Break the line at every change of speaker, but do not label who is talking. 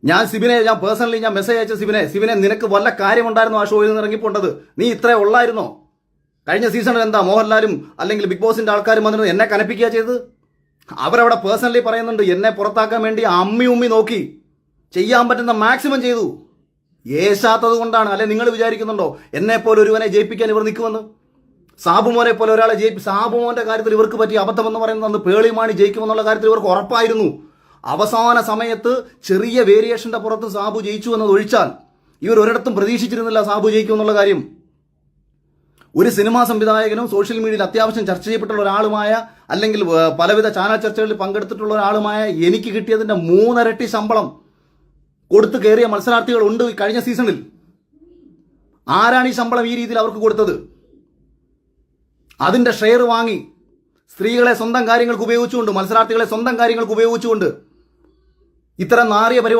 ഞാൻ personally message അയച്ച സിബിനെ നിനക്ക് വല്ല കാര്യമുണ്ടായിരുന്നോ ആ ഷോയിൽ നിന്ന് ഇറങ്ങിപ്പോണ്ടത്? നീ ഇത്രേ ഉള്ളായിരുന്നോ? കഴിഞ്ഞ സീസണിൽ എന്താ മോഹൻലാലും അല്ലെങ്കിൽ ബിഗ് ബോസിന്റെ ആൾക്കാരും വന്നിട്ട് എന്നെ കനപ്പിക്കുക ചെയ്ത്? അവരവിടെ പേഴ്സണലി പറയുന്നുണ്ട് എന്നെ പുറത്താക്കാൻ വേണ്ടി ഉമ്മി നോക്കി, ചെയ്യാൻ പറ്റുന്ന മാക്സിമം ചെയ്തു. ഏശാത്തത് കൊണ്ടാണ്. അല്ലെ നിങ്ങൾ വിചാരിക്കുന്നുണ്ടോ എന്നെ പോലെ ഒരുവനെ ജയിപ്പിക്കാൻ ഇവർ നിൽക്കുമെന്ന്? സാബുമോനെ പോലെ ഒരാളെ സാബുമോന്റെ കാര്യത്തിൽ ഇവർക്ക് പറ്റിയ അബദ്ധമെന്ന് പറയുന്നത് അന്ന് പേളിമാണി ജയിക്കുമെന്നുള്ള കാര്യത്തിൽ ഇവർക്ക് ഉറപ്പായിരുന്നു. അവസാന സമയത്ത് ചെറിയ വേരിയേഷന്റെ പുറത്ത് സാബു ജയിച്ചു എന്നത് ഒഴിച്ചാൽ ഇവർ ഒരിടത്തും പ്രതീക്ഷിച്ചിരുന്നില്ല സാബു ജയിക്കുമെന്നുള്ള കാര്യം. ഒരു സിനിമാ സംവിധായകനും സോഷ്യൽ മീഡിയയിൽ അത്യാവശ്യം ചർച്ച ചെയ്യപ്പെട്ടുള്ള ഒരാളുമായ, അല്ലെങ്കിൽ പലവിധ ചാനൽ ചർച്ചകളിൽ പങ്കെടുത്തിട്ടുള്ള ഒരാളുമായ എനിക്ക് കിട്ടിയതിന്റെ 3 ഇരട്ടി ശമ്പളം കൊടുത്തു കയറിയ മത്സരാർത്ഥികൾ ഉണ്ട് കഴിഞ്ഞ സീസണിൽ. ആരാണ് ഈ ശമ്പളം ഈ രീതിയിൽ അവർക്ക് കൊടുത്തത്? അതിന്റെ ഷെയർ വാങ്ങി സ്ത്രീകളെ സ്വന്തം കാര്യങ്ങൾക്ക് ഉപയോഗിച്ചുകൊണ്ട്, മത്സരാർത്ഥികളെ സ്വന്തം കാര്യങ്ങൾക്ക് ഉപയോഗിച്ചുകൊണ്ട് ഇത്തരം നാറിയ പരിപാടി